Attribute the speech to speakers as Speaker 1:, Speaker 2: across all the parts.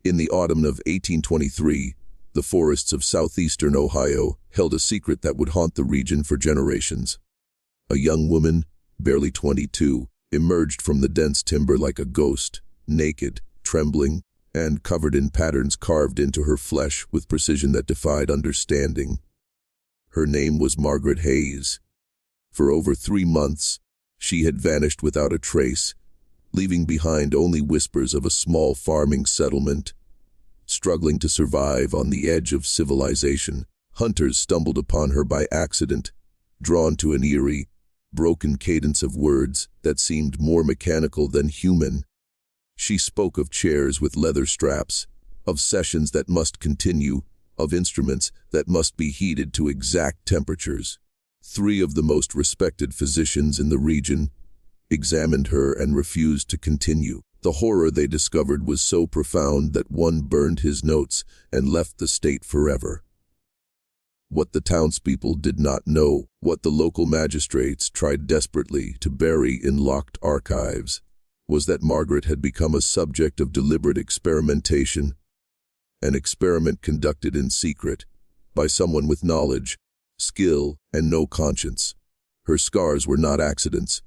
Speaker 1: In the autumn of 1823, the forests of southeastern Ohio held a secret that would haunt the region for generations. A young woman, barely 22, emerged from the dense timber like a ghost, naked, trembling, and covered in patterns carved into her flesh with precision that defied understanding. Her name was Margaret Hayes. For over 3 months, she had vanished without a trace, leaving behind only whispers of a small farming settlement. Struggling to survive on the edge of civilization, hunters stumbled upon her by accident, drawn to an eerie, broken cadence of words that seemed more mechanical than human. She spoke of chairs with leather straps, of sessions that must continue, of instruments that must be heated to exact temperatures. 3 of the most respected physicians in the region examined her and refused to continue. The horror they discovered was so profound that one burned his notes and left the state forever. What the townspeople did not know, what the local magistrates tried desperately to bury in locked archives, was that Margaret had become a subject of deliberate experimentation, an experiment conducted in secret, by someone with knowledge, skill, and no conscience. Her scars were not accidents.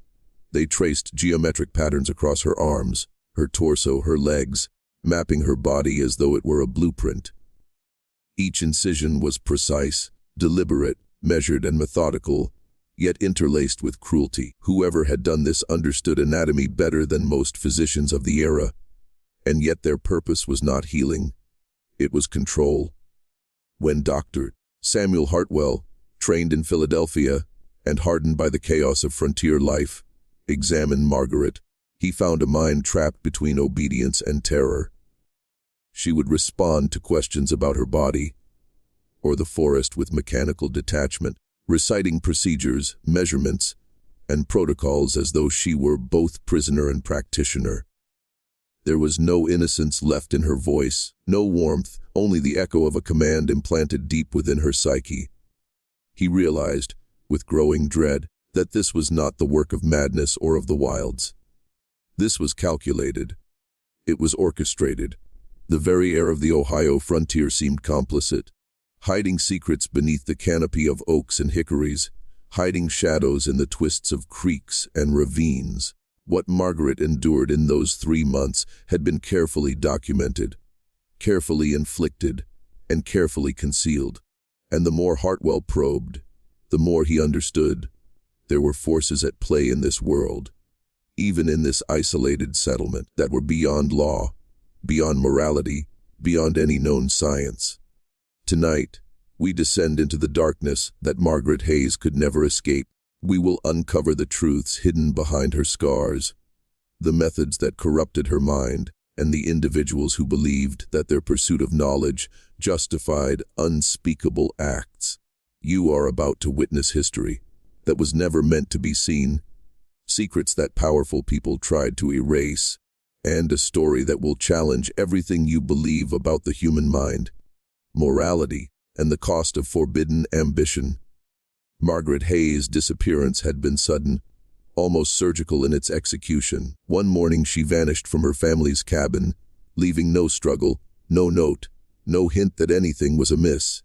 Speaker 1: They traced geometric patterns across her arms, her torso, her legs, mapping her body as though it were a blueprint. Each incision was precise, deliberate, measured, and methodical, yet interlaced with cruelty. Whoever had done this understood anatomy better than most physicians of the era, and yet their purpose was not healing. It was control. When Dr. Samuel Hartwell, trained in Philadelphia and hardened by the chaos of frontier life, examined Margaret, he found a mind trapped between obedience and terror. She would respond to questions about her body, or the forest with mechanical detachment, reciting procedures, measurements, and protocols as though she were both prisoner and practitioner. There was no innocence left in her voice, no warmth, only the echo of a command implanted deep within her psyche. He realized, with growing dread, that this was not the work of madness or of the wilds. This was calculated. It was orchestrated. The very air of the Ohio frontier seemed complicit, hiding secrets beneath the canopy of oaks and hickories, hiding shadows in the twists of creeks and ravines. What Margaret endured in those 3 months had been carefully documented, carefully inflicted, and carefully concealed. And the more Hartwell probed, the more he understood. There were forces at play in this world, even in this isolated settlement, that were beyond law, beyond morality, beyond any known science. Tonight, we descend into the darkness that Margaret Hayes could never escape. We will uncover the truths hidden behind her scars, the methods that corrupted her mind, and the individuals who believed that their pursuit of knowledge justified unspeakable acts. You are about to witness history that was never meant to be seen, secrets that powerful people tried to erase, and a story that will challenge everything you believe about the human mind, morality, and the cost of forbidden ambition. Margaret Hayes' disappearance had been sudden, almost surgical in its execution. One morning she vanished from her family's cabin, leaving no struggle, no note, no hint that anything was amiss.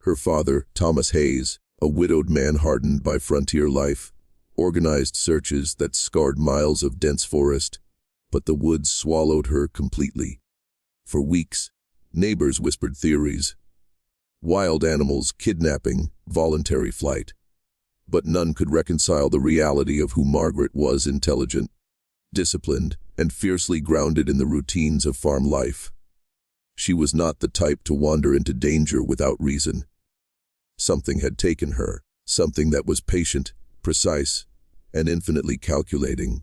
Speaker 1: Her father, Thomas Hayes, a widowed man hardened by frontier life, organized searches that scarred miles of dense forest, but the woods swallowed her completely. For weeks, neighbors whispered theories: wild animals, kidnapping, voluntary flight. But none could reconcile the reality of who Margaret was: intelligent, disciplined, and fiercely grounded in the routines of farm life. She was not the type to wander into danger without reason. Something had taken her, something that was patient, precise, and infinitely calculating.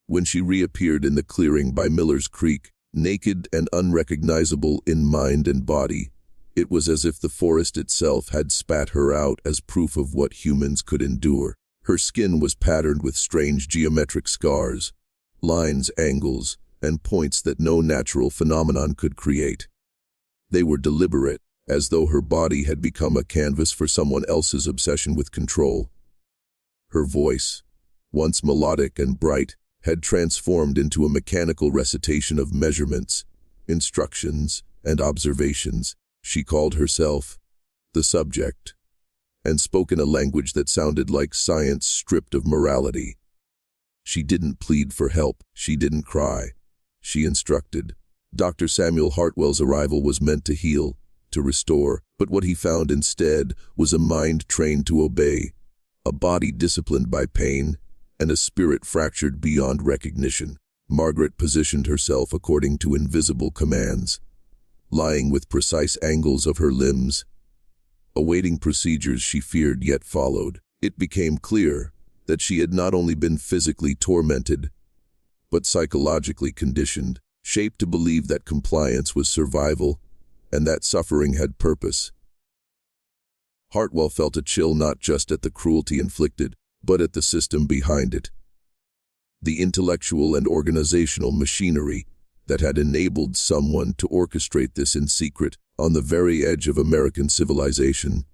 Speaker 1: When she reappeared in the clearing by Miller's Creek, naked and unrecognizable in mind and body, it was as if the forest itself had spat her out as proof of what humans could endure. Her skin was patterned with strange geometric scars, lines, angles, and points that no natural phenomenon could create. They were deliberate, as though her body had become a canvas for someone else's obsession with control. Her voice, once melodic and bright, had transformed into a mechanical recitation of measurements, instructions, and observations. She called herself the subject, and spoke in a language that sounded like science stripped of morality. She didn't plead for help, she didn't cry. She instructed. Dr. Samuel Hartwell's arrival was meant to heal, to restore, but what he found instead was a mind trained to obey, a body disciplined by pain, and a spirit fractured beyond recognition. Margaret positioned herself according to invisible commands, lying with precise angles of her limbs, awaiting procedures she feared yet followed. It became clear that she had not only been physically tormented, but psychologically conditioned, shaped to believe that compliance was survival and that suffering had purpose. Hartwell felt a chill not just at the cruelty inflicted, but at the system behind it. The intellectual and organizational machinery that had enabled someone to orchestrate this in secret on the very edge of American civilization.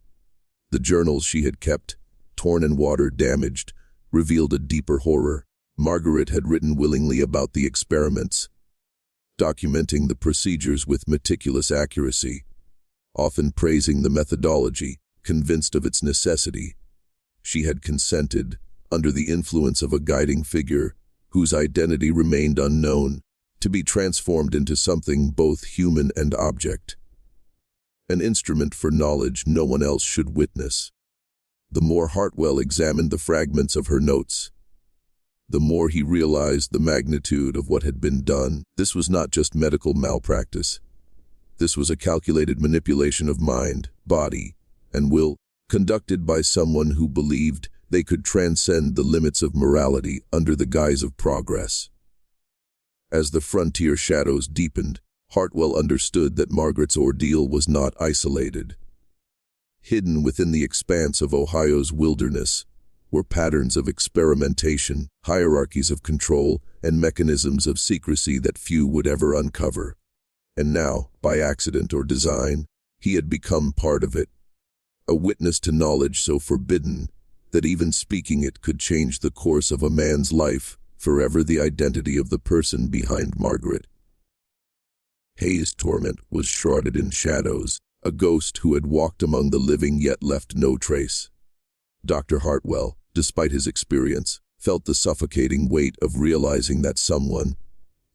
Speaker 1: The journals she had kept, torn and water-damaged, revealed a deeper horror. Margaret had written willingly about the experiments, documenting the procedures with meticulous accuracy, often praising the methodology, convinced of its necessity. She had consented, under the influence of a guiding figure, whose identity remained unknown, to be transformed into something both human and object. An instrument for knowledge no one else should witness. The more Hartwell examined the fragments of her notes, the more he realized the magnitude of what had been done. This was not just medical malpractice. This was a calculated manipulation of mind, body, and will, conducted by someone who believed they could transcend the limits of morality under the guise of progress. As the frontier shadows deepened, Hartwell understood that Margaret's ordeal was not isolated. Hidden within the expanse of Ohio's wilderness were patterns of experimentation, hierarchies of control, and mechanisms of secrecy that few would ever uncover. And now, by accident or design, he had become part of it, a witness to knowledge so forbidden that even speaking it could change the course of a man's life, forever the identity of the person behind Margaret. Hayes' torment was shrouded in shadows, a ghost who had walked among the living yet left no trace. Dr. Hartwell, despite his experience, felt the suffocating weight of realizing that someone,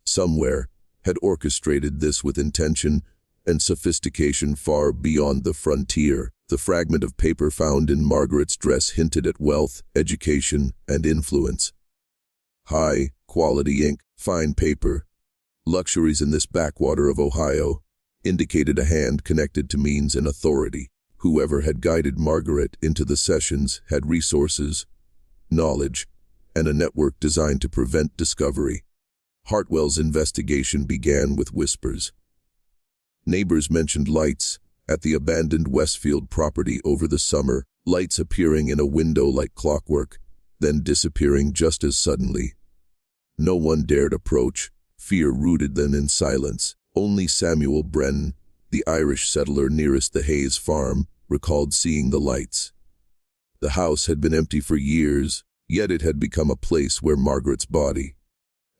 Speaker 1: somewhere, had orchestrated this with intention and sophistication far beyond the frontier. The fragment of paper found in Margaret's dress hinted at wealth, education, and influence. High-quality ink, fine paper, luxuries in this backwater of Ohio, indicated a hand connected to means and authority. Whoever had guided Margaret into the sessions had resources, knowledge, and a network designed to prevent discovery. Hartwell's investigation began with whispers. Neighbors mentioned lights at the abandoned Westfield property over the summer, lights appearing in a window like clockwork, then disappearing just as suddenly. No one dared approach, fear rooted them in silence. Only Samuel Brennan, the Irish settler nearest the Hayes farm, recalled seeing the lights. The house had been empty for years, yet it had become a place where Margaret's body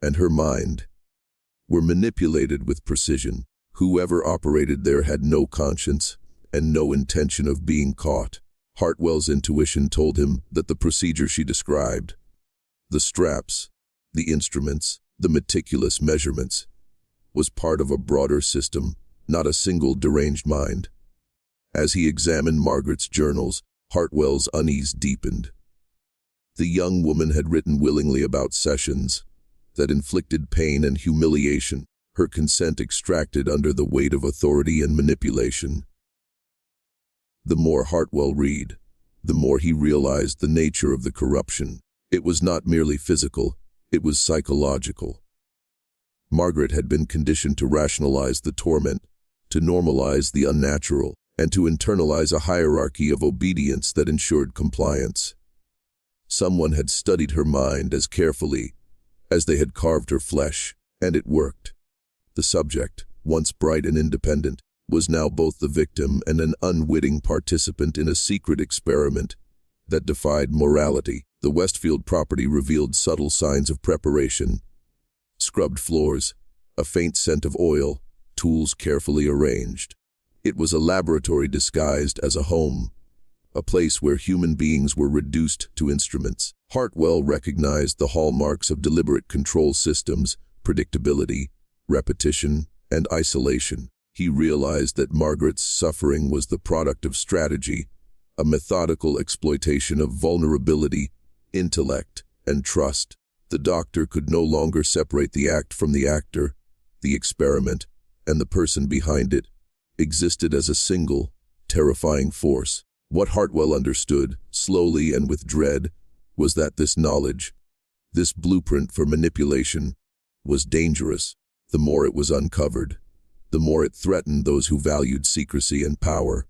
Speaker 1: and her mind were manipulated with precision. Whoever operated there had no conscience and no intention of being caught. Hartwell's intuition told him that the procedure she described, the straps, the instruments, the meticulous measurements, was part of a broader system, not a single deranged mind. As he examined Margaret's journals, Hartwell's unease deepened. The young woman had written willingly about sessions that inflicted pain and humiliation, her consent extracted under the weight of authority and manipulation. The more Hartwell read, the more he realized the nature of the corruption. It was not merely physical, it was psychological. Margaret had been conditioned to rationalize the torment, to normalize the unnatural, and to internalize a hierarchy of obedience that ensured compliance. Someone had studied her mind as carefully as they had carved her flesh, and it worked. The subject, once bright and independent, was now both the victim and an unwitting participant in a secret experiment that defied morality. The Westfield property revealed subtle signs of preparation. Scrubbed floors, a faint scent of oil, tools carefully arranged. It was a laboratory disguised as a home, a place where human beings were reduced to instruments. Hartwell recognized the hallmarks of deliberate control systems: predictability, repetition, and isolation. He realized that Margaret's suffering was the product of strategy, a methodical exploitation of vulnerability, intellect, and trust. The doctor could no longer separate the act from the actor. The experiment, and the person behind it, existed as a single, terrifying force. What Hartwell understood, slowly and with dread, was that this knowledge, this blueprint for manipulation, was dangerous. The more it was uncovered, the more it threatened those who valued secrecy and power.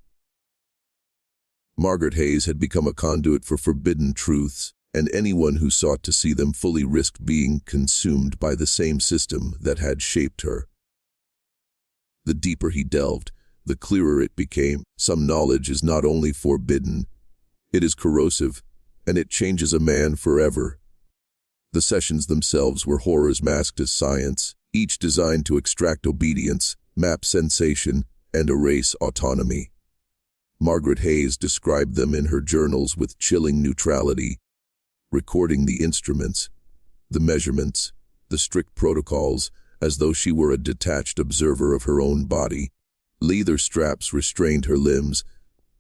Speaker 1: Margaret Hayes had become a conduit for forbidden truths, and anyone who sought to see them fully risked being consumed by the same system that had shaped her. The deeper he delved, the clearer it became. Some knowledge is not only forbidden, it is corrosive, and it changes a man forever. The sessions themselves were horrors masked as science, each designed to extract obedience, map sensation, and erase autonomy. Margaret Hayes described them in her journals with chilling neutrality, recording the instruments, the measurements, the strict protocols, as though she were a detached observer of her own body. Leather straps restrained her limbs,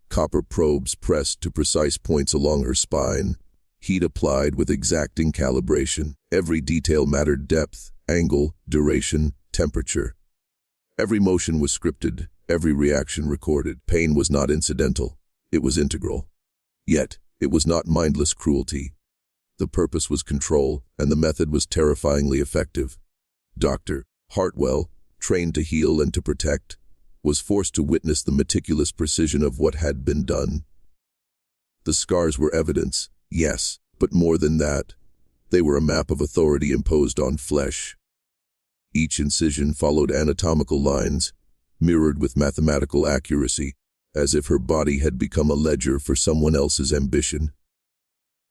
Speaker 1: copper probes pressed to precise points along her spine, heat applied with exacting calibration. Every detail mattered: depth, angle, duration, temperature. Every motion was scripted, every reaction recorded. Pain was not incidental, it was integral. Yet, it was not mindless cruelty. The purpose was control, and the method was terrifyingly effective. Dr. Hartwell, trained to heal and to protect, was forced to witness the meticulous precision of what had been done. The scars were evidence, yes, but more than that, they were a map of authority imposed on flesh. Each incision followed anatomical lines, mirrored with mathematical accuracy, as if her body had become a ledger for someone else's ambition.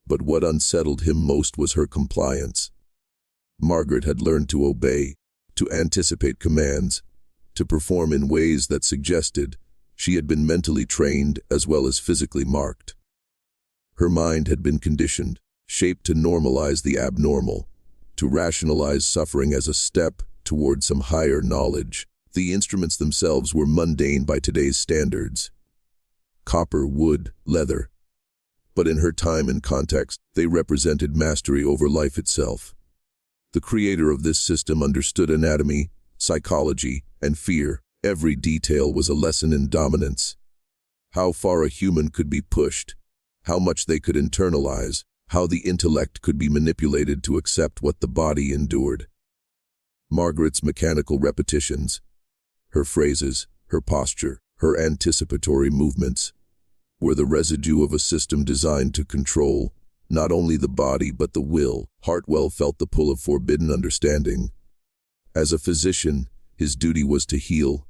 Speaker 1: But what unsettled him most was her compliance. Margaret had learned to obey, to anticipate commands, to perform in ways that suggested she had been mentally trained as well as physically marked. Her mind had been conditioned, shaped to normalize the abnormal, to rationalize suffering as a step toward some higher knowledge. The instruments themselves were mundane by today's standards: copper, wood, leather. But in her time and context, they represented mastery over life itself. The creator of this system understood anatomy, psychology, and fear. Every detail was a lesson in dominance. How far a human could be pushed, how much they could internalize, how the intellect could be manipulated to accept what the body endured. Margaret's mechanical repetitions, her phrases, her posture, her anticipatory movements, were the residue of a system designed to control not only the body but the will. Hartwell felt the pull of forbidden understanding. As a physician, his duty was to heal,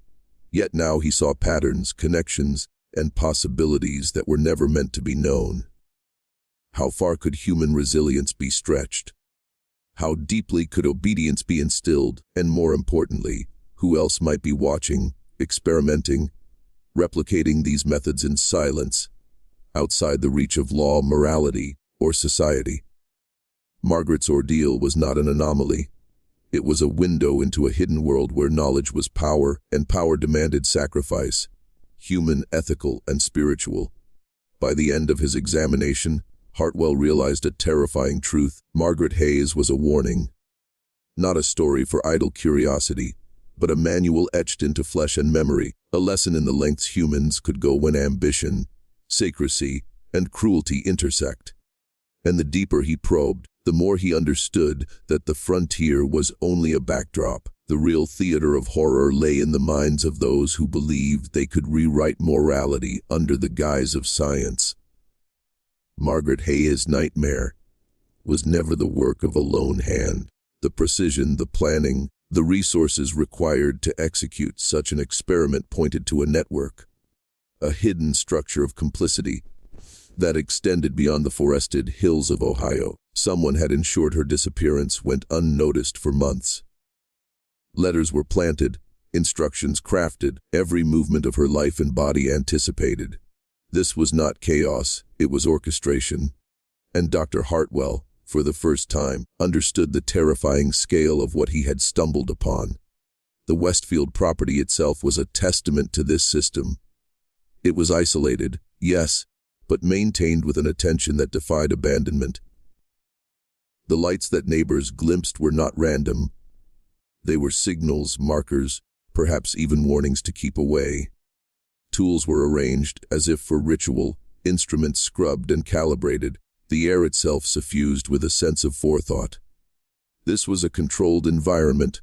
Speaker 1: yet now he saw patterns, connections, and possibilities that were never meant to be known. How far could human resilience be stretched? How deeply could obedience be instilled? And more importantly, who else might be watching, experimenting, replicating these methods in silence, outside the reach of law, morality, or society? Margaret's ordeal was not an anomaly. It was a window into a hidden world where knowledge was power, and power demanded sacrifice, human, ethical, and spiritual. By the end of his examination, Hartwell realized a terrifying truth. Margaret Hayes was a warning. Not a story for idle curiosity, but a manual etched into flesh and memory, a lesson in the lengths humans could go when ambition, secrecy, and cruelty intersect. And the deeper he probed, the more he understood that the frontier was only a backdrop. The real theater of horror lay in the minds of those who believed they could rewrite morality under the guise of science. Margaret Hayes' nightmare was never the work of a lone hand. The precision, the planning, the resources required to execute such an experiment pointed to a network, a hidden structure of complicity that extended beyond the forested hills of Ohio. Someone had ensured her disappearance went unnoticed for months. Letters were planted, instructions crafted, every movement of her life and body anticipated. This was not chaos, it was orchestration. And Dr. Hartwell, for the first time, understood the terrifying scale of what he had stumbled upon. The Westfield property itself was a testament to this system. It was isolated, yes, but maintained with an attention that defied abandonment. The lights that neighbors glimpsed were not random. They were signals, markers, perhaps even warnings to keep away. Tools were arranged as if for ritual, instruments scrubbed and calibrated, the air itself suffused with a sense of forethought. This was a controlled environment,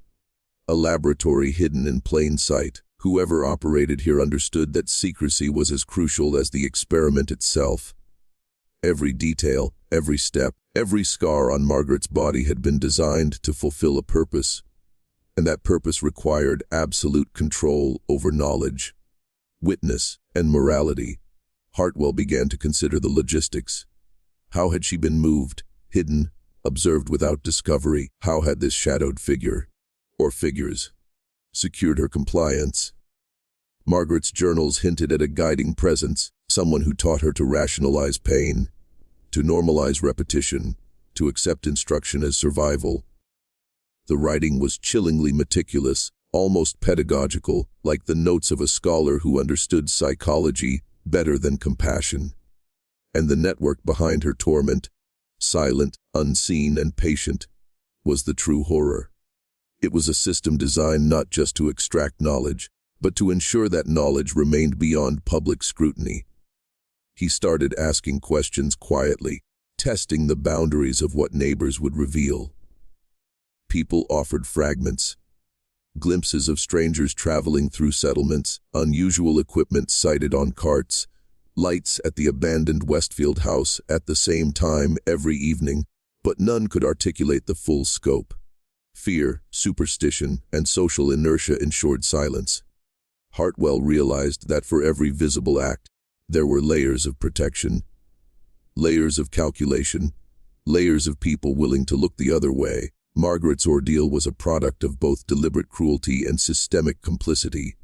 Speaker 1: a laboratory hidden in plain sight. Whoever operated here understood that secrecy was as crucial as the experiment itself. Every detail, every step, every scar on Margaret's body had been designed to fulfill a purpose, and that purpose required absolute control over knowledge, witness, and morality. Hartwell began to consider the logistics. How had she been moved, hidden, observed without discovery? How had this shadowed figure, or figures, secured her compliance? Margaret's journals hinted at a guiding presence, someone who taught her to rationalize pain, to normalize repetition, to accept instruction as survival. The writing was chillingly meticulous, almost pedagogical, like the notes of a scholar who understood psychology better than compassion. And the network behind her torment, silent, unseen, and patient, was the true horror. It was a system designed not just to extract knowledge, but to ensure that knowledge remained beyond public scrutiny. He started asking questions quietly, testing the boundaries of what neighbors would reveal. People offered fragments, glimpses of strangers traveling through settlements, unusual equipment sighted on carts, lights at the abandoned Westfield house at the same time every evening, but none could articulate the full scope. Fear, superstition, and social inertia ensured silence. Hartwell realized that for every visible act, there were layers of protection, layers of calculation, layers of people willing to look the other way. Margaret's ordeal was a product of both deliberate cruelty and systemic complicity,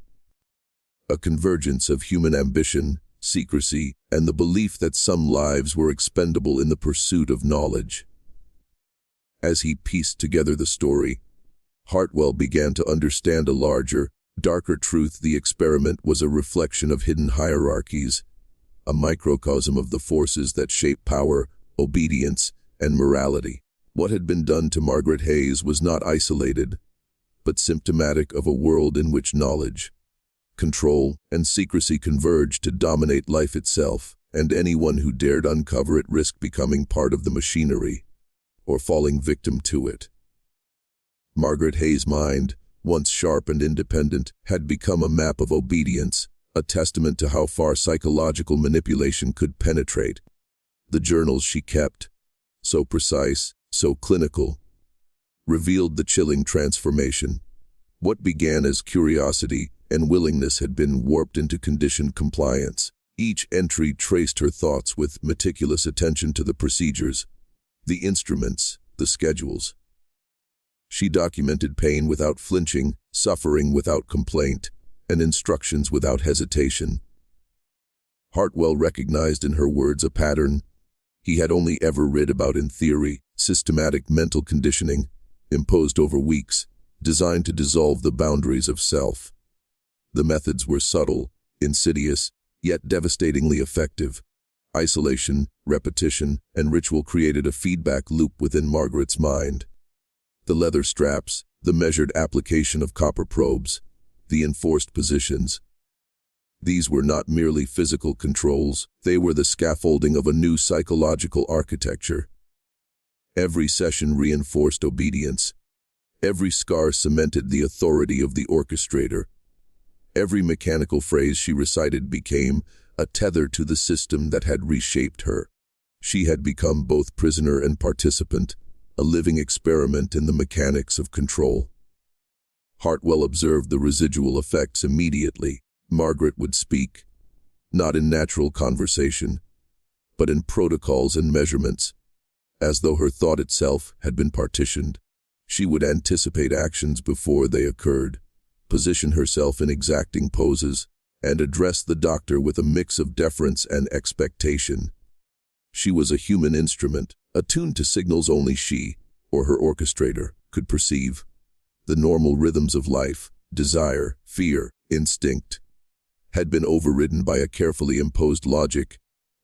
Speaker 1: a convergence of human ambition, secrecy, and the belief that some lives were expendable in the pursuit of knowledge. As he pieced together the story, Hartwell began to understand a larger, darker truth. The experiment was a reflection of hidden hierarchies, a microcosm of the forces that shape power, obedience, and morality. What had been done to Margaret Hayes was not isolated, but symptomatic of a world in which knowledge, control, and secrecy converged to dominate life itself, and anyone who dared uncover it risked becoming part of the machinery, or falling victim to it. Margaret Hayes' mind, once sharp and independent, had become a map of obedience, a testament to how far psychological manipulation could penetrate. The journals she kept, so precise, so clinical, revealed the chilling transformation. What began as curiosity and willingness had been warped into conditioned compliance. Each entry traced her thoughts with meticulous attention to the procedures, the instruments, the schedules. She documented pain without flinching, suffering without complaint, and instructions without hesitation. Hartwell recognized in her words a pattern he had only ever read about in theory: systematic mental conditioning, imposed over weeks, designed to dissolve the boundaries of self. The methods were subtle, insidious, yet devastatingly effective. Isolation, repetition, and ritual created a feedback loop within Margaret's mind. The leather straps, the measured application of copper probes, the enforced positions. These were not merely physical controls, they were the scaffolding of a new psychological architecture. Every session reinforced obedience. Every scar cemented the authority of the orchestrator. Every mechanical phrase she recited became a tether to the system that had reshaped her. She had become both prisoner and participant, a living experiment in the mechanics of control. Hartwell observed the residual effects immediately. Margaret would speak, not in natural conversation, but in protocols and measurements, as though her thought itself had been partitioned. She would anticipate actions before they occurred, position herself in exacting poses, and address the doctor with a mix of deference and expectation. She was a human instrument, attuned to signals only she, or her orchestrator, could perceive. The normal rhythms of life, desire, fear, instinct, had been overridden by a carefully imposed logic,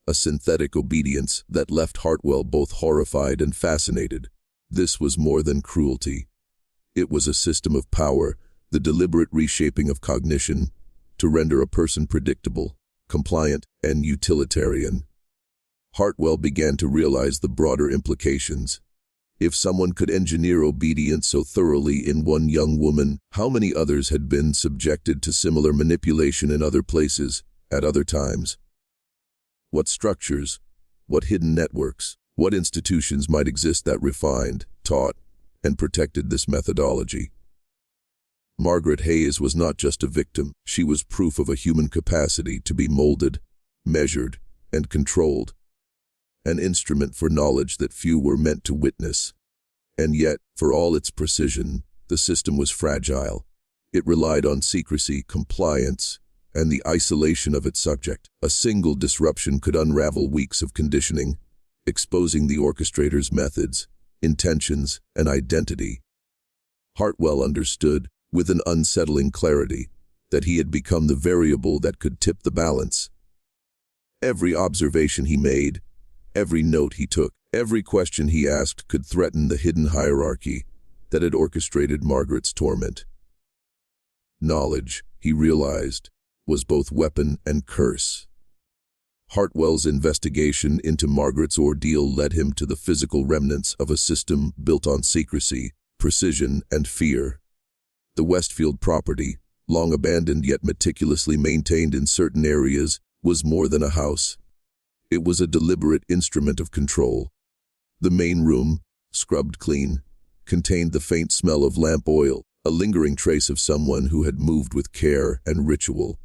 Speaker 1: a synthetic obedience that left Hartwell both horrified and fascinated. This was more than cruelty. It was a system of power, the deliberate reshaping of cognition, to render a person predictable, compliant, and utilitarian. Hartwell began to realize the broader implications. If someone could engineer obedience so thoroughly in one young woman, how many others had been subjected to similar manipulation in other places, at other times? What structures, what hidden networks, what institutions might exist that refined, taught, and protected this methodology? Margaret Hayes was not just a victim, she was proof of a human capacity to be molded, measured, and controlled. An instrument for knowledge that few were meant to witness. And yet, for all its precision, the system was fragile. It relied on secrecy, compliance, and the isolation of its subject. A single disruption could unravel weeks of conditioning, exposing the orchestrator's methods, intentions, and identity. Hartwell understood, with an unsettling clarity, that he had become the variable that could tip the balance. Every observation he made, every note he took, every question he asked could threaten the hidden hierarchy that had orchestrated Margaret's torment. Knowledge, he realized, was both weapon and curse. Hartwell's investigation into Margaret's ordeal led him to the physical remnants of a system built on secrecy, precision, and fear. The Westfield property, long abandoned yet meticulously maintained in certain areas, was more than a house. It was a deliberate instrument of control. The main room, scrubbed clean, contained the faint smell of lamp oil, a lingering trace of someone who had moved with care and ritual.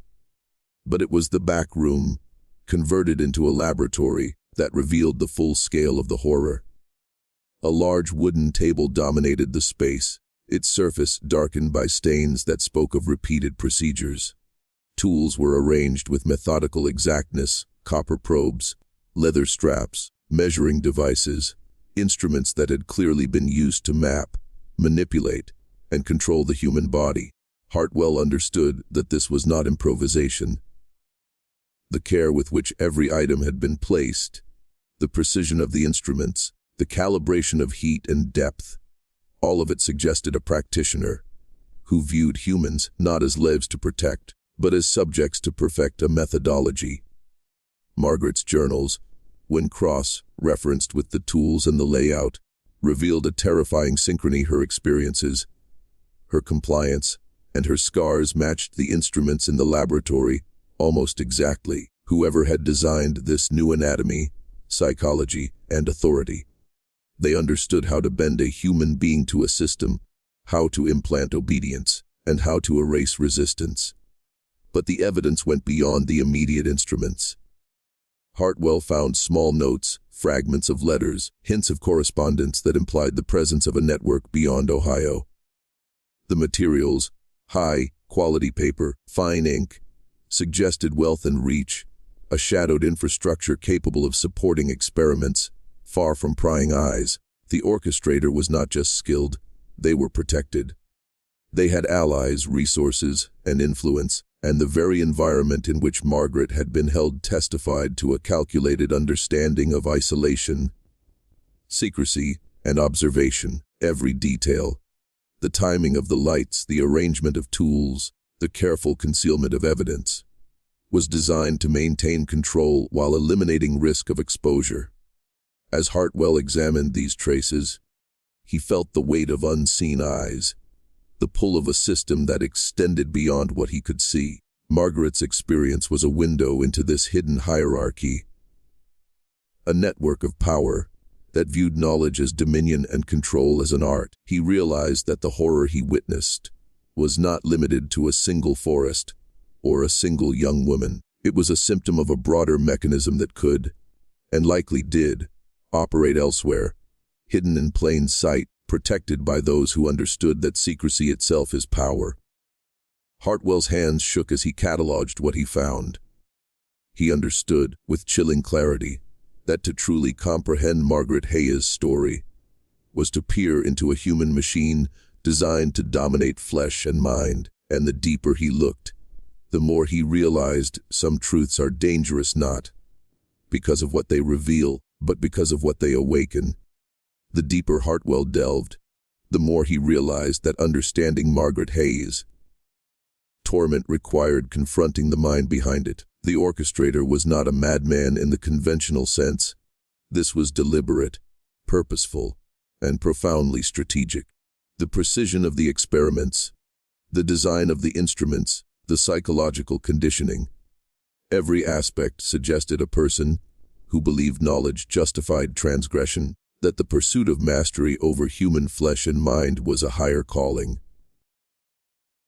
Speaker 1: But it was the back room, converted into a laboratory, that revealed the full scale of the horror. A large wooden table dominated the space, its surface darkened by stains that spoke of repeated procedures. Tools were arranged with methodical exactness, copper probes, leather straps, measuring devices, instruments that had clearly been used to map, manipulate, and control the human body. Hartwell understood that this was not improvisation. The care with which every item had been placed, the precision of the instruments, the calibration of heat and depth, all of it suggested a practitioner who viewed humans not as lives to protect, but as subjects to perfect a methodology. Margaret's journals, when cross-referenced with the tools and the layout, revealed a terrifying synchrony. Her experiences, her compliance, and her scars matched the instruments in the laboratory almost exactly. Whoever had designed this new anatomy, psychology, and authority. They understood how to bend a human being to a system, how to implant obedience, and how to erase resistance. But the evidence went beyond the immediate instruments. Hartwell found small notes, fragments of letters, hints of correspondence that implied the presence of a network beyond Ohio. The materials, high-quality paper, fine ink, suggested wealth and reach, a shadowed infrastructure capable of supporting experiments, far from prying eyes. The orchestrator was not just skilled, they were protected. They had allies, resources, and influence, and the very environment in which Margaret had been held testified to a calculated understanding of isolation, secrecy, and observation. Every detail, the timing of the lights, the arrangement of tools, the careful concealment of evidence, was designed to maintain control while eliminating risk of exposure. As Hartwell examined these traces, he felt the weight of unseen eyes, the pull of a system that extended beyond what he could see. Margaret's experience was a window into this hidden hierarchy, a network of power that viewed knowledge as dominion and control as an art. He realized that the horror he witnessed was not limited to a single forest or a single young woman. It was a symptom of a broader mechanism that could, and likely did, operate elsewhere, hidden in plain sight, protected by those who understood that secrecy itself is power. Hartwell's hands shook as he cataloged what he found. He understood, with chilling clarity, that to truly comprehend Margaret Hayes' story was to peer into a human machine designed to dominate flesh and mind, and the deeper he looked, the more he realized some truths are dangerous not because of what they reveal, but because of what they awaken. The deeper Hartwell delved, the more he realized that understanding Margaret Hayes' torment required confronting the mind behind it. The orchestrator was not a madman in the conventional sense. This was deliberate, purposeful, and profoundly strategic. The precision of the experiments, the design of the instruments, the psychological conditioning. Every aspect suggested a person who believed knowledge justified transgression, that the pursuit of mastery over human flesh and mind was a higher calling.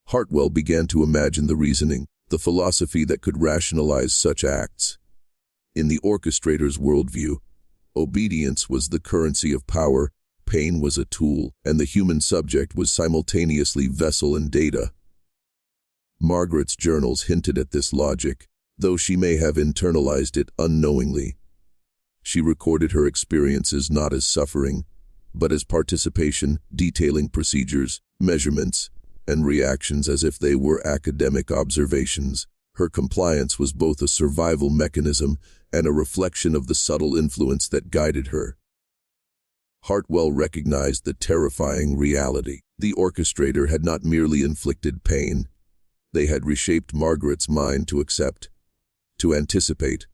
Speaker 1: Hartwell began to imagine the reasoning, the philosophy that could rationalize such acts. In the orchestrator's worldview, obedience was the currency of power, pain was a tool, and the human subject was simultaneously vessel and data. Margaret's journals hinted at this logic, though she may have internalized it unknowingly. She recorded her experiences not as suffering, but as participation, detailing procedures, measurements, and reactions as if they were academic observations. Her compliance was both a survival mechanism and a reflection of the subtle influence that guided her. Hartwell recognized the terrifying reality. The orchestrator had not merely inflicted pain. They had reshaped Margaret's mind to accept, to anticipate,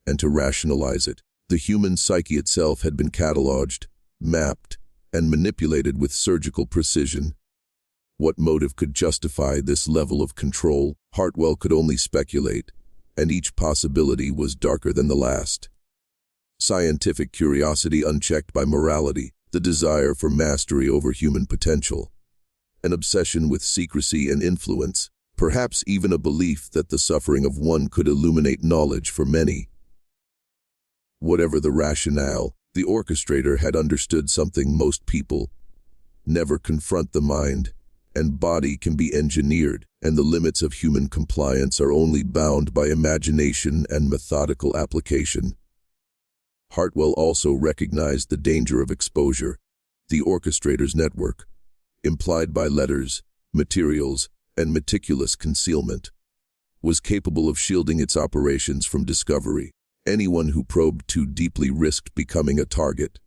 Speaker 1: and to rationalize it. The human psyche itself had been cataloged, mapped, and manipulated with surgical precision. What motive could justify this level of control? Hartwell could only speculate, and each possibility was darker than the last. Scientific curiosity unchecked by morality, the desire for mastery over human potential, an obsession with secrecy and influence, perhaps even a belief that the suffering of one could illuminate knowledge for many. Whatever the rationale, the orchestrator had understood something most people never confront: the mind and body can be engineered, and the limits of human compliance are only bound by imagination and methodical application. Hartwell also recognized the danger of exposure. The orchestrator's network, implied by letters, materials, and meticulous concealment, was capable of shielding its operations from discovery. Anyone who probed too deeply risked becoming a target,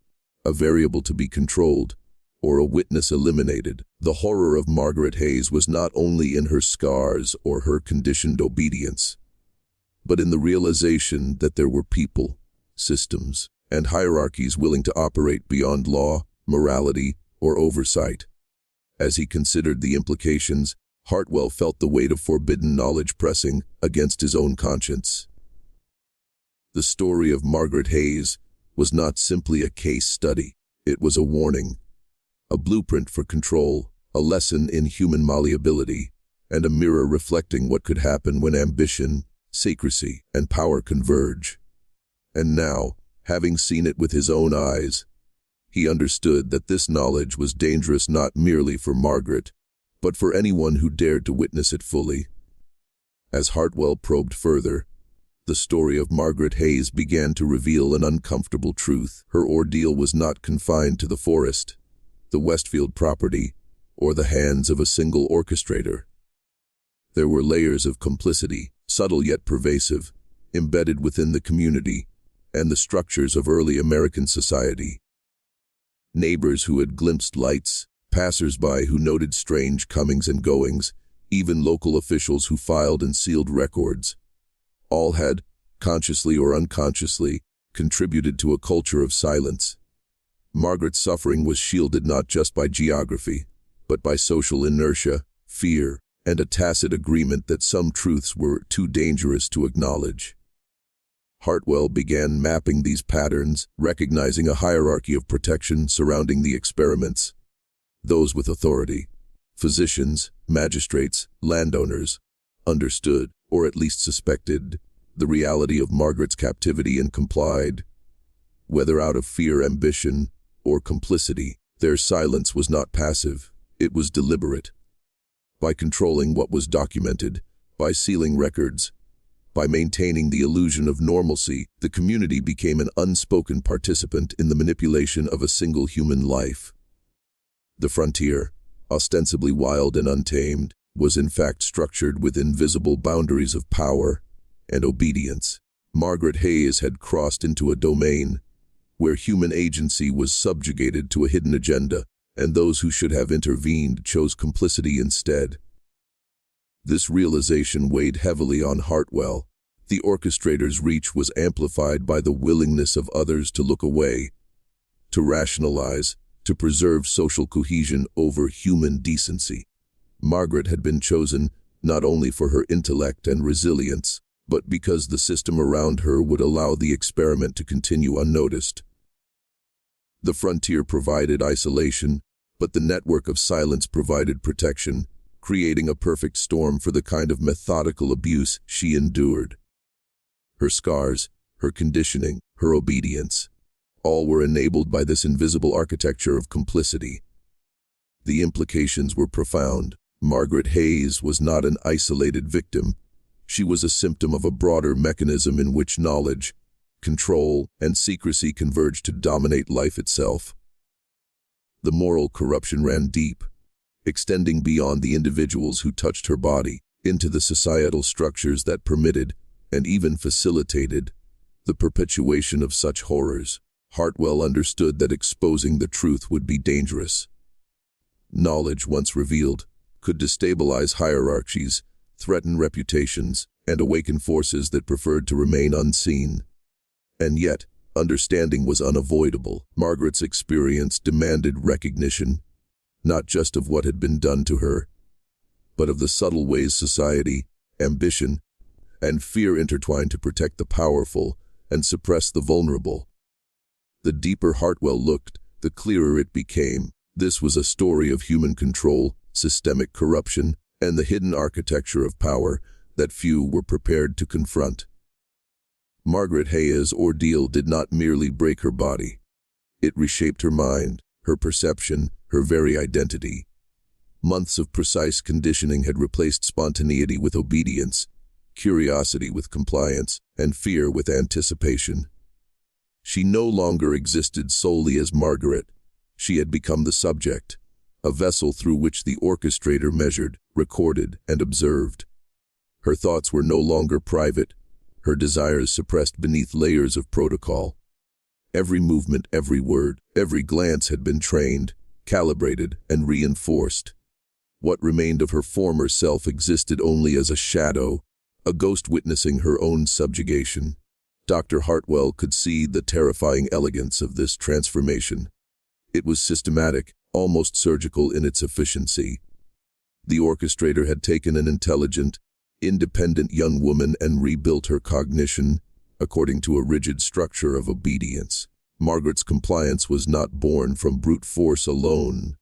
Speaker 1: a variable to be controlled, or a witness eliminated. The horror of Margaret Hayes was not only in her scars or her conditioned obedience, but in the realization that there were people, systems, and hierarchies willing to operate beyond law, morality, or oversight. As he considered the implications, Hartwell felt the weight of forbidden knowledge pressing against his own conscience. The story of Margaret Hayes was not simply a case study. It was a warning, a blueprint for control, a lesson in human malleability, and a mirror reflecting what could happen when ambition, secrecy, and power converge. And now, having seen it with his own eyes, he understood that this knowledge was dangerous not merely for Margaret, but for anyone who dared to witness it fully. As Hartwell probed further, the story of Margaret Hayes began to reveal an uncomfortable truth. Her ordeal was not confined to the forest, the Westfield property, or the hands of a single orchestrator. There were layers of complicity, subtle yet pervasive, embedded within the community and the structures of early American society. Neighbors who had glimpsed lights, passers-by who noted strange comings and goings, even local officials who filed and sealed records. All had, consciously or unconsciously, contributed to a culture of silence. Margaret's suffering was shielded not just by geography, but by social inertia, fear, and a tacit agreement that some truths were too dangerous to acknowledge. Hartwell began mapping these patterns, recognizing a hierarchy of protection surrounding the experiments. Those with authority, physicians, magistrates, landowners, understood, or at least suspected, the reality of Margaret's captivity and complied. Whether out of fear, ambition, or complicity, their silence was not passive, it was deliberate. by controlling what was documented, by sealing records, by maintaining the illusion of normalcy. The community became an unspoken participant in the manipulation of a single human life. The frontier, ostensibly wild and untamed, was in fact structured within visible boundaries of power and obedience. Margaret Hayes had crossed into a domain where human agency was subjugated to a hidden agenda, and those who should have intervened chose complicity instead. This realization weighed heavily on Hartwell. The orchestrator's reach was amplified by the willingness of others to look away, to rationalize, to preserve social cohesion over human decency. Margaret had been chosen not only for her intellect and resilience, but because the system around her would allow the experiment to continue unnoticed. The frontier provided isolation, but the network of silence provided protection, creating a perfect storm for the kind of methodical abuse she endured. Her scars, her conditioning, her obedience, all were enabled by this invisible architecture of complicity. The implications were profound. Margaret Hayes was not an isolated victim. She was a symptom of a broader mechanism in which knowledge, control, and secrecy converged to dominate life itself. The moral corruption ran deep, extending beyond the individuals who touched her body into the societal structures that permitted, and even facilitated, the perpetuation of such horrors. Hartwell understood that exposing the truth would be dangerous. Knowledge, once revealed, could destabilize hierarchies, threaten reputations, and awaken forces that preferred to remain unseen. And yet, understanding was unavoidable. Margaret's experience demanded recognition, not just of what had been done to her, but of the subtle ways society, ambition, and fear intertwined to protect the powerful and suppress the vulnerable. The deeper Hartwell looked, the clearer it became. This was a story of human control, systemic corruption, and the hidden architecture of power that few were prepared to confront. Margaret Hayes' ordeal did not merely break her body. It reshaped her mind, her perception, her very identity. Months of precise conditioning had replaced spontaneity with obedience, curiosity with compliance, and fear with anticipation. She no longer existed solely as Margaret. She had become the subject, a vessel through which the orchestrator measured, recorded, and observed. Her thoughts were no longer private, her desires suppressed beneath layers of protocol. Every movement, every word, every glance had been trained, calibrated, and reinforced. What remained of her former self existed only as a shadow, a ghost witnessing her own subjugation. Dr. Hartwell could see the terrifying elegance of this transformation. It was systematic, almost surgical in its efficiency. The orchestrator had taken an intelligent, independent young woman and rebuilt her cognition according to a rigid structure of obedience. Margaret's compliance was not born from brute force alone.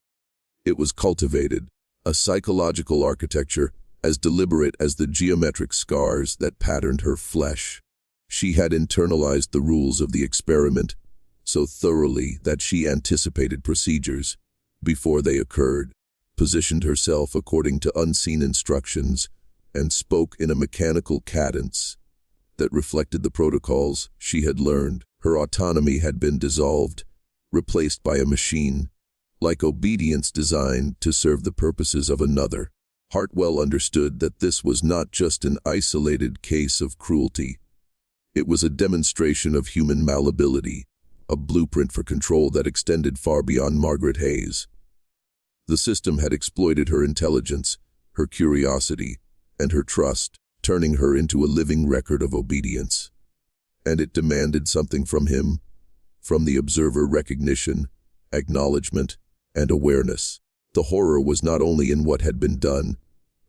Speaker 1: It was cultivated, a psychological architecture as deliberate as the geometric scars that patterned her flesh. She had internalized the rules of the experiment so thoroughly that she anticipated procedures before they occurred, positioned herself according to unseen instructions, and spoke in a mechanical cadence that reflected the protocols she had learned. Her autonomy had been dissolved, replaced by a machine, like obedience designed to serve the purposes of another. Hartwell understood that this was not just an isolated case of cruelty. It was a demonstration of human malleability, a blueprint for control that extended far beyond Margaret Hayes. The system had exploited her intelligence, her curiosity, and her trust, turning her into a living record of obedience. And it demanded something from him, from the observer: recognition, acknowledgement, and awareness. The horror was not only in what had been done,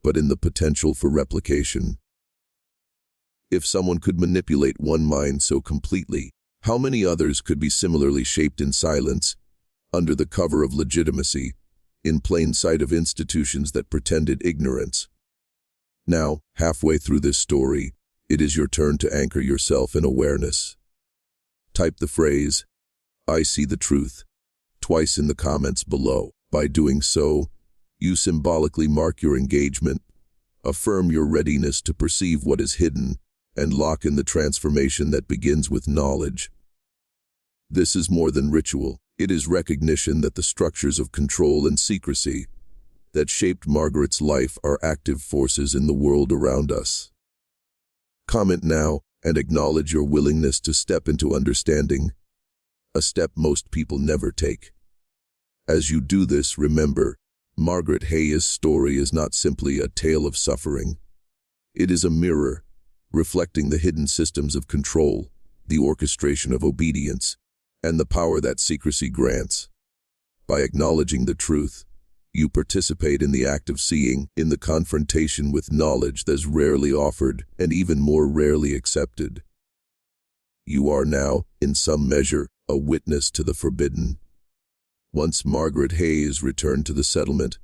Speaker 1: but in the potential for replication. If someone could manipulate one mind so completely, how many others could be similarly shaped in silence, under the cover of legitimacy, in plain sight of institutions that pretended ignorance? Now, halfway through this story, it is your turn to anchor yourself in awareness. Type the phrase, "I see the truth," twice in the comments below. By doing so, You symbolically mark your engagement, affirm your readiness to perceive what is hidden, and lock in the transformation that begins with knowledge. This is more than ritual. It is recognition that the structures of control and secrecy that shaped Margaret's life are active forces in the world around us. Comment now and acknowledge your willingness to step into understanding, a step most people never take. As you do this, remember, Margaret Hayes' story is not simply a tale of suffering. It is a mirror, reflecting the hidden systems of control, the orchestration of obedience, and the power that secrecy grants. By acknowledging the truth, you participate in the act of seeing, in the confrontation with knowledge that's rarely offered and even more rarely accepted. You are now, in some measure, a witness to the forbidden. Once Margaret Hayes returned to the settlement,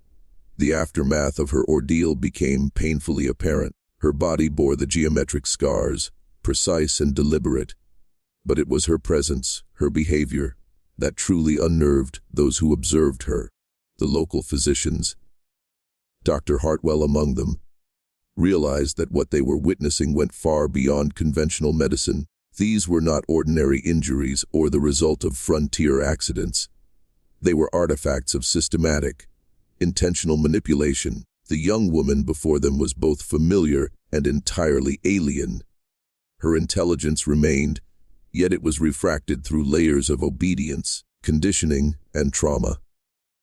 Speaker 1: the aftermath of her ordeal became painfully apparent. Her body bore the geometric scars, precise and deliberate, but it was her presence, her behavior, that truly unnerved those who observed her. The local physicians, Dr. Hartwell among them, realized that what they were witnessing went far beyond conventional medicine. These were not ordinary injuries or the result of frontier accidents. They were artifacts of systematic, intentional manipulation. The young woman before them was both familiar and entirely alien. Her intelligence remained, yet it was refracted through layers of obedience, conditioning, and trauma.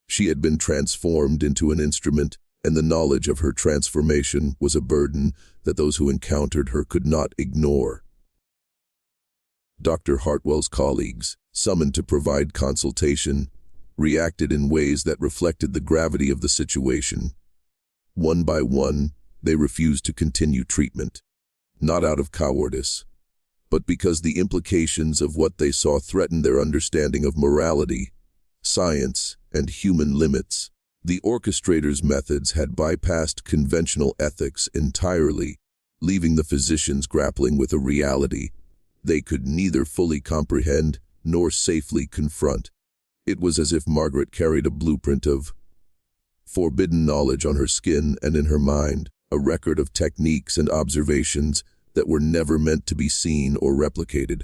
Speaker 1: She had been transformed into an instrument, and the knowledge of her transformation was a burden that those who encountered her could not ignore. Dr. Hartwell's colleagues, summoned to provide consultation, reacted in ways that reflected the gravity of the situation. One by one, they refused to continue treatment, not out of cowardice, but because the implications of what they saw threatened their understanding of morality, science, and human limits. The orchestrator's methods had bypassed conventional ethics entirely, leaving the physicians grappling with a reality they could neither fully comprehend nor safely confront. It was as if Margaret carried a blueprint of forbidden knowledge on her skin and in her mind, a record of techniques and observations that were never meant to be seen or replicated.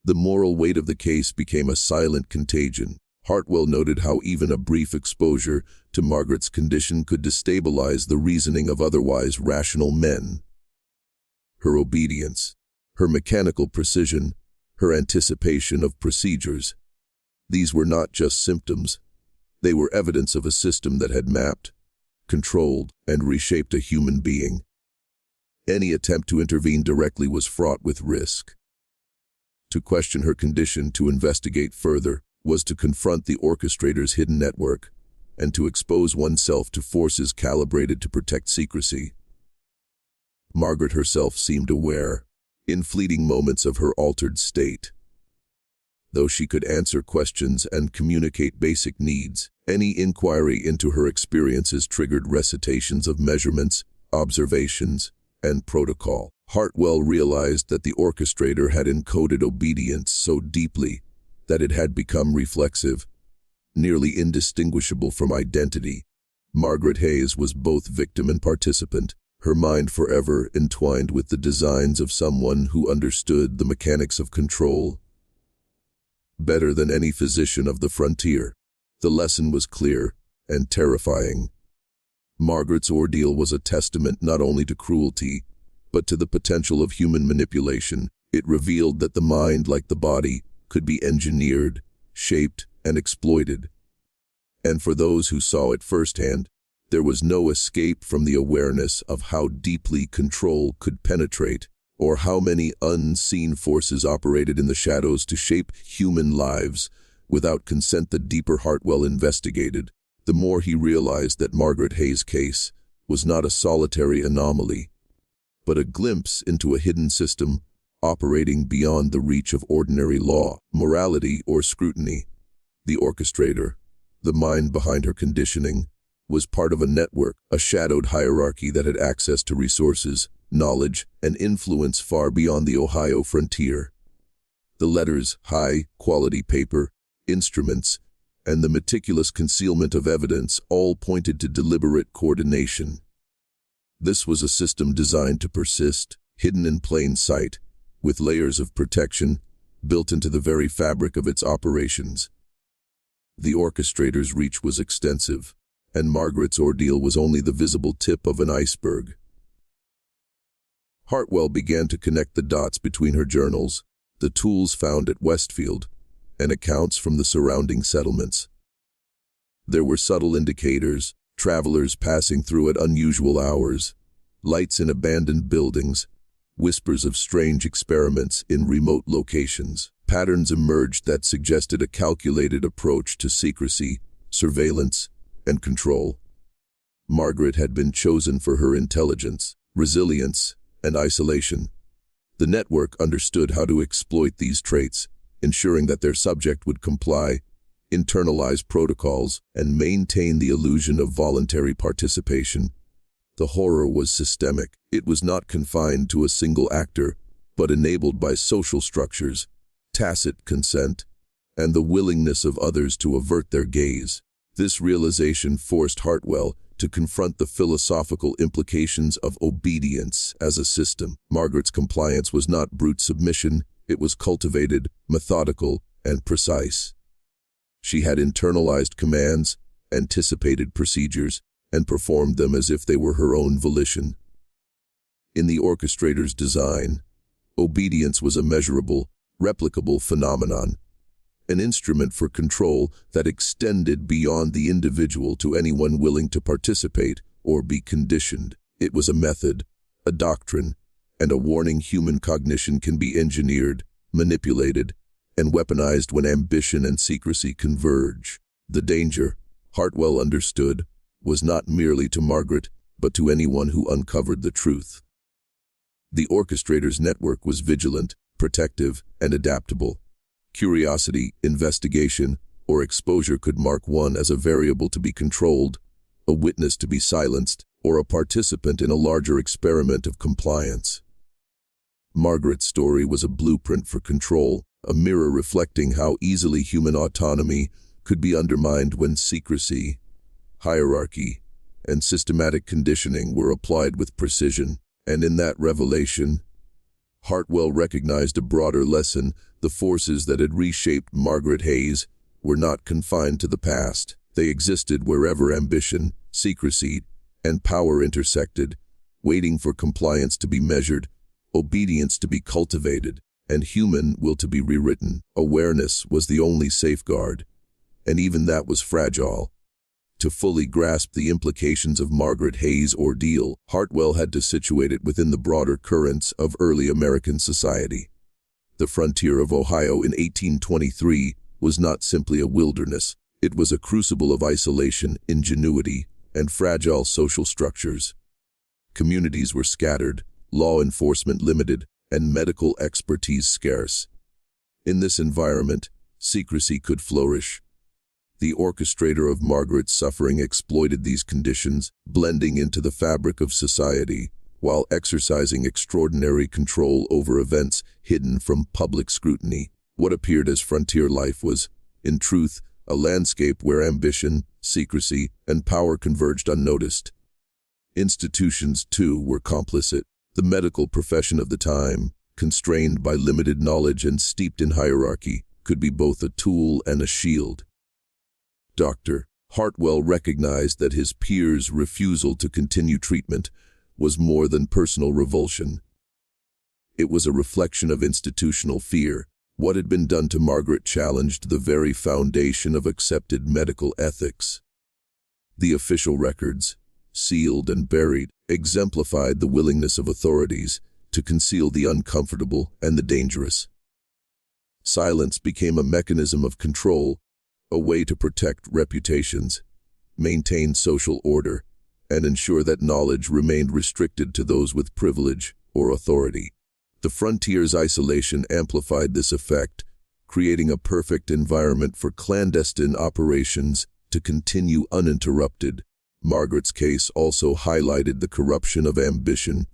Speaker 1: The moral weight of the case became a silent contagion. Hartwell noted how even a brief exposure to Margaret's condition could destabilize the reasoning of otherwise rational men. Her obedience, her mechanical precision, her anticipation of procedures, these were not just symptoms. They were evidence of a system that had mapped, controlled, and reshaped a human being. Any attempt to intervene directly was fraught with risk. To question her condition, to investigate further, was to confront the orchestrator's hidden network, and to expose oneself to forces calibrated to protect secrecy. Margaret herself seemed aware, in fleeting moments, of her altered state. Though she could answer questions and communicate basic needs, any inquiry into her experiences triggered recitations of measurements, observations, and protocol. Hartwell realized that the orchestrator had encoded obedience so deeply that it had become reflexive, nearly indistinguishable from identity. Margaret Hayes was both victim and participant, her mind forever entwined with the designs of someone who understood the mechanics of control better than any physician of the frontier. The lesson was clear and terrifying. Margaret's ordeal was a testament not only to cruelty, but to the potential of human manipulation. It revealed that the mind, like the body, could be engineered, shaped, and exploited. And for those who saw it firsthand, there was no escape from the awareness of how deeply control could penetrate, or how many unseen forces operated in the shadows to shape human lives without consent. The deeper Hartwell investigated, the more he realized that Margaret Hayes' case was not a solitary anomaly, but a glimpse into a hidden system operating beyond the reach of ordinary law, morality, or scrutiny. The orchestrator, the mind behind her conditioning, was part of a network, a shadowed hierarchy that had access to resources, knowledge, and influence far beyond the Ohio frontier. The letters, high-quality paper, instruments, and the meticulous concealment of evidence all pointed to deliberate coordination. This was a system designed to persist, hidden in plain sight, with layers of protection built into the very fabric of its operations. The orchestrator's reach was extensive, and Margaret's ordeal was only the visible tip of an iceberg. Hartwell began to connect the dots between her journals, the tools found at Westfield, and accounts from the surrounding settlements. There were subtle indicators, travelers passing through at unusual hours, lights in abandoned buildings, whispers of strange experiments in remote locations. Patterns emerged that suggested a calculated approach to secrecy, surveillance, and control. Margaret had been chosen for her intelligence, resilience, and isolation. The network understood how to exploit these traits, ensuring that their subject would comply, internalize protocols, and maintain the illusion of voluntary participation. The horror was systemic. It was not confined to a single actor, but enabled by social structures, tacit consent, and the willingness of others to avert their gaze. This realization forced Hartwell to confront the philosophical implications of obedience as a system. Margaret's compliance was not brute submission, it was cultivated, methodical, and precise. She had internalized commands, anticipated procedures, and performed them as if they were her own volition. In the orchestrator's design, obedience was a measurable, replicable phenomenon, an instrument for control that extended beyond the individual to anyone willing to participate or be conditioned. It was a method, a doctrine, and a warning. Human cognition can be engineered, manipulated, and weaponized when ambition and secrecy converge. The danger, Hartwell understood, was not merely to Margaret, but to anyone who uncovered the truth. The orchestrator's network was vigilant, protective, and adaptable. Curiosity, investigation, or exposure could mark one as a variable to be controlled, a witness to be silenced, or a participant in a larger experiment of compliance. Margaret's story was a blueprint for control, a mirror reflecting how easily human autonomy could be undermined when secrecy, hierarchy, and systematic conditioning were applied with precision. And in that revelation, Hartwell recognized a broader lesson. The forces that had reshaped Margaret Hayes were not confined to the past. They existed wherever ambition, secrecy, and power intersected, waiting for compliance to be measured, obedience to be cultivated, and human will to be rewritten. Awareness was the only safeguard, and even that was fragile. To fully grasp the implications of Margaret Hayes' ordeal, Hartwell had to situate it within the broader currents of early American society. The frontier of Ohio in 1823 was not simply a wilderness. It was a crucible of isolation, ingenuity, and fragile social structures. Communities were scattered, law enforcement limited, and medical expertise scarce. In this environment, secrecy could flourish. The orchestrator of Margaret's suffering exploited these conditions, blending into the fabric of society, while exercising extraordinary control over events hidden from public scrutiny. What appeared as frontier life was, in truth, a landscape where ambition, secrecy, and power converged unnoticed. Institutions, too, were complicit. The medical profession of the time, constrained by limited knowledge and steeped in hierarchy, could be both a tool and a shield. Dr. Hartwell recognized that his peers' refusal to continue treatment was more than personal revulsion. It was a reflection of institutional fear. What had been done to Margaret challenged the very foundation of accepted medical ethics. The official records, sealed and buried, exemplified the willingness of authorities to conceal the uncomfortable and the dangerous. Silence became a mechanism of control, a way to protect reputations, maintain social order, and ensure that knowledge remained restricted to those with privilege or authority. The frontier's isolation amplified this effect, creating a perfect environment for clandestine operations to continue uninterrupted. Margaret's case also highlighted the corruption of ambition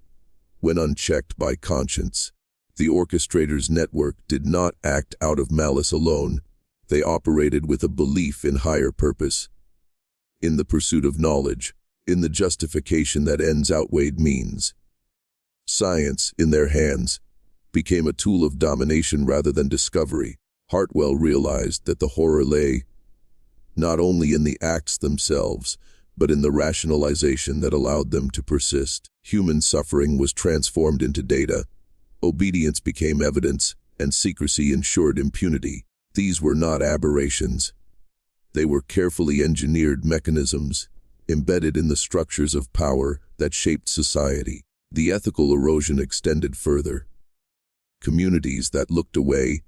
Speaker 1: when unchecked by conscience. The orchestrator's network did not act out of malice alone. They operated with a belief in higher purpose, in the pursuit of knowledge, in the justification that ends outweighed means. Science, in their hands, became a tool of domination rather than discovery. Hartwell realized that the horror lay not only in the acts themselves, but in the rationalization that allowed them to persist. Human suffering was transformed into data, obedience became evidence, and secrecy ensured impunity. These were not aberrations. They were carefully engineered mechanisms, embedded in the structures of power that shaped society. The ethical erosion extended further. Communities that looked away,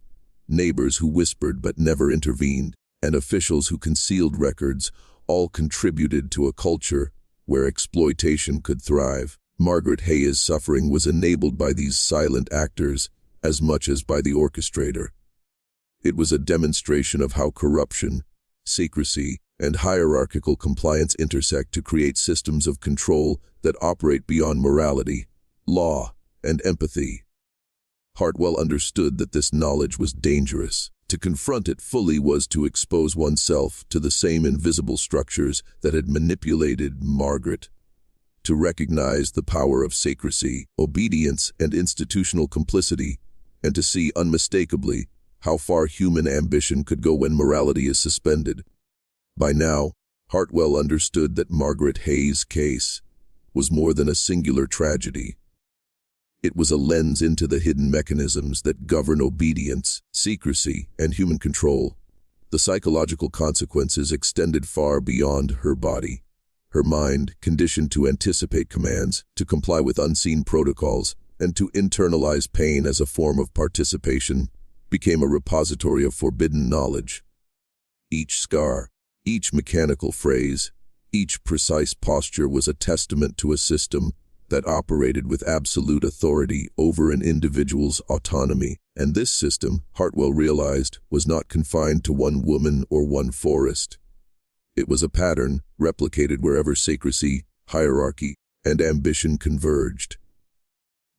Speaker 1: neighbors who whispered but never intervened, and officials who concealed records all contributed to a culture where exploitation could thrive. Margaret Hayes' suffering was enabled by these silent actors as much as by the orchestrator. It was a demonstration of how corruption, secrecy, and hierarchical compliance intersect to create systems of control that operate beyond morality, law, and empathy. Hartwell understood that this knowledge was dangerous. To confront it fully was to expose oneself to the same invisible structures that had manipulated Margaret. To recognize the power of secrecy, obedience, and institutional complicity, and to see unmistakably how far human ambition could go when morality is suspended. By now, Hartwell understood that Margaret Hayes' case was more than a singular tragedy. It was a lens into the hidden mechanisms that govern obedience, secrecy, and human control. The psychological consequences extended far beyond her body. Her mind, conditioned to anticipate commands, to comply with unseen protocols, and to internalize pain as a form of participation, became a repository of forbidden knowledge. Each scar, each mechanical phrase, each precise posture was a testament to a system that operated with absolute authority over an individual's autonomy. And this system, Hartwell realized, was not confined to one woman or one forest. It was a pattern replicated wherever secrecy, hierarchy, and ambition converged.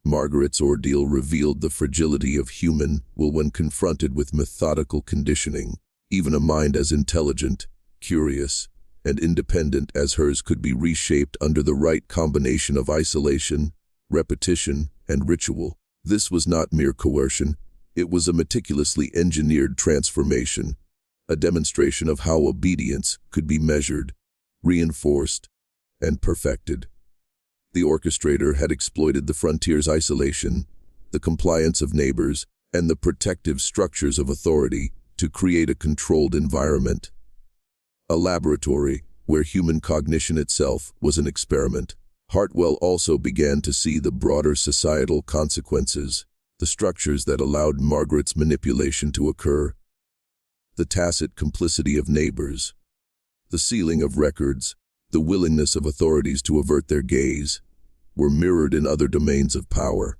Speaker 1: Margaret's ordeal revealed the fragility of human will when confronted with methodical conditioning. Even a mind as intelligent, curious, and independent as hers could be reshaped under the right combination of isolation, repetition, and ritual. This was not mere coercion. It was a meticulously engineered transformation, a demonstration of how obedience could be measured, reinforced, and perfected. The orchestrator had exploited the frontier's isolation, the compliance of neighbors, and the protective structures of authority to create a controlled environment. A laboratory where human cognition itself was an experiment. Hartwell also began to see the broader societal consequences, the structures that allowed Margaret's manipulation to occur, the tacit complicity of neighbors, the sealing of records, the willingness of authorities to avert their gaze, were mirrored in other domains of power.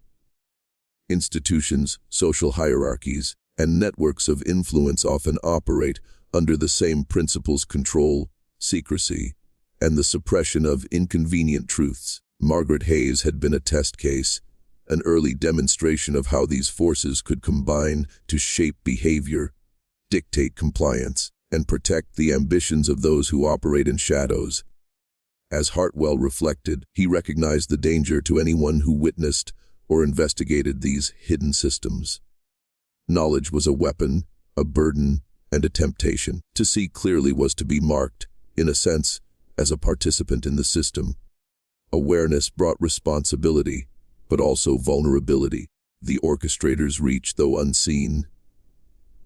Speaker 1: Institutions, social hierarchies, and networks of influence often operate under the same principles: control, secrecy, and the suppression of inconvenient truths. Margaret Hayes had been a test case, an early demonstration of how these forces could combine to shape behavior, dictate compliance, and protect the ambitions of those who operate in shadows. As Hartwell reflected, he recognized the danger to anyone who witnessed or investigated these hidden systems. Knowledge was a weapon, a burden, and a temptation. To see clearly was to be marked, in a sense, as a participant in the system. Awareness brought responsibility, but also vulnerability. The orchestrator's reach, though unseen,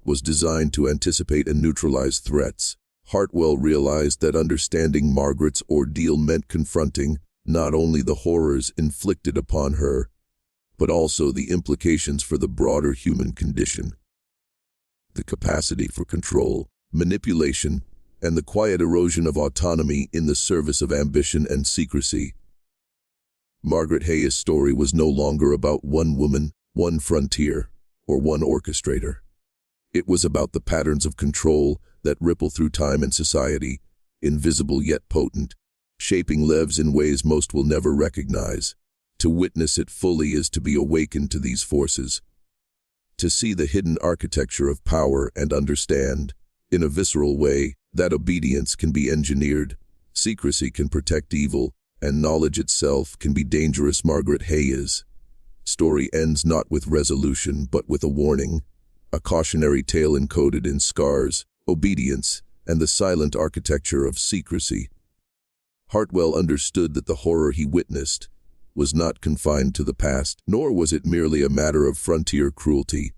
Speaker 1: was designed to anticipate and neutralize threats. Hartwell realized that understanding Margaret's ordeal meant confronting not only the horrors inflicted upon her, but also the implications for the broader human condition. The capacity for control, manipulation, and the quiet erosion of autonomy in the service of ambition and secrecy. Margaret Hayes' story was no longer about one woman, one frontier, or one orchestrator. It was about the patterns of control that ripple through time and society, invisible yet potent, shaping lives in ways most will never recognize. To witness it fully is to be awakened to these forces, to see the hidden architecture of power and understand In a visceral way, that obedience can be engineered, secrecy can protect evil, and knowledge itself can be dangerous. Margaret Hayes' story ends not with resolution but with a warning, a cautionary tale encoded in scars, obedience, and the silent architecture of secrecy. Hartwell understood that the horror he witnessed was not confined to the past, nor was it merely a matter of frontier cruelty.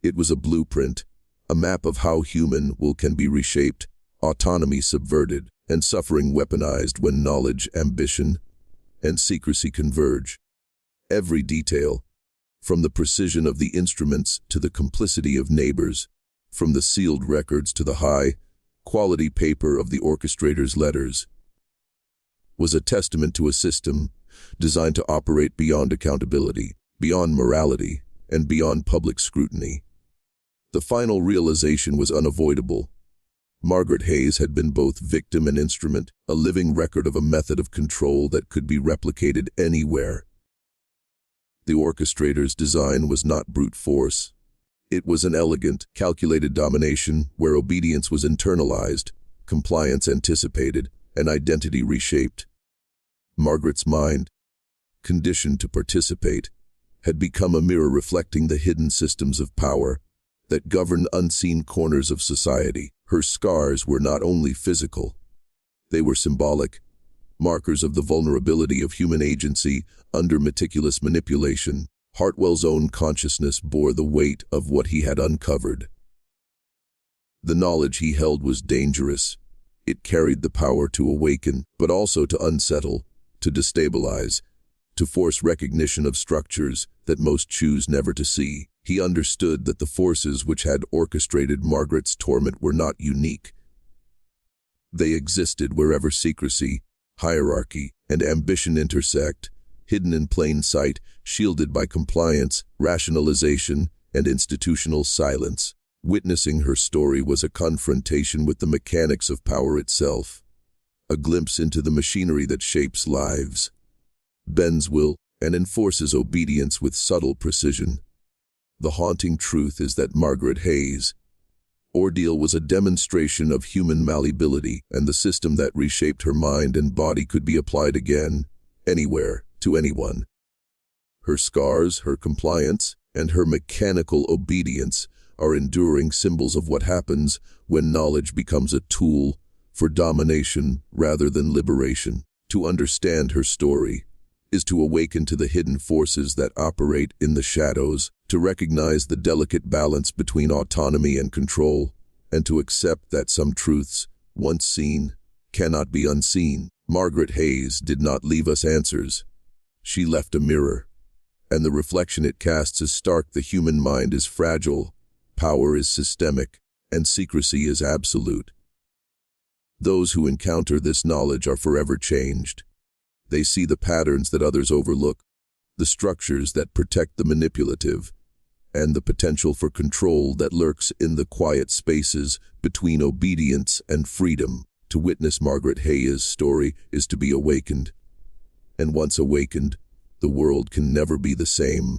Speaker 1: It was a blueprint, a map of how human will can be reshaped, autonomy subverted, and suffering weaponized when knowledge, ambition, and secrecy converge. Every detail, from the precision of the instruments to the complicity of neighbors, from the sealed records to the high-quality paper of the orchestrator's letters, was a testament to a system designed to operate beyond accountability, beyond morality, and beyond public scrutiny. The final realization was unavoidable. Margaret Hayes had been both victim and instrument, a living record of a method of control that could be replicated anywhere. The orchestrator's design was not brute force. It was an elegant, calculated domination where obedience was internalized, compliance anticipated, and identity reshaped. Margaret's mind, conditioned to participate, had become a mirror reflecting the hidden systems of power that govern unseen corners of society. Her scars were not only physical, they were symbolic, markers of the vulnerability of human agency under meticulous manipulation. Hartwell's own consciousness bore the weight of what he had uncovered. The knowledge he held was dangerous. It carried the power to awaken, but also to unsettle, to destabilize, to force recognition of structures that most choose never to see. He understood that the forces which had orchestrated Margaret's torment were not unique. They existed wherever secrecy, hierarchy, and ambition intersect, hidden in plain sight, shielded by compliance, rationalization, and institutional silence. Witnessing her story was a confrontation with the mechanics of power itself, a glimpse into the machinery that shapes lives, bends will, and enforces obedience with subtle precision. The haunting truth is that Margaret Hayes' ordeal was a demonstration of human malleability, and the system that reshaped her mind and body could be applied again, anywhere, to anyone. Her scars, her compliance, and her mechanical obedience are enduring symbols of what happens when knowledge becomes a tool for domination rather than liberation. To understand her story is to awaken to the hidden forces that operate in the shadows, to recognize the delicate balance between autonomy and control, and to accept that some truths, once seen, cannot be unseen. Margaret Hayes did not leave us answers. She left a mirror, and the reflection it casts is stark. The human mind is fragile, power is systemic, and secrecy is absolute. Those who encounter this knowledge are forever changed. They see the patterns that others overlook, the structures that protect the manipulative, and the potential for control that lurks in the quiet spaces between obedience and freedom. To witness Margaret Hayes' story is to be awakened. And once awakened, the world can never be the same.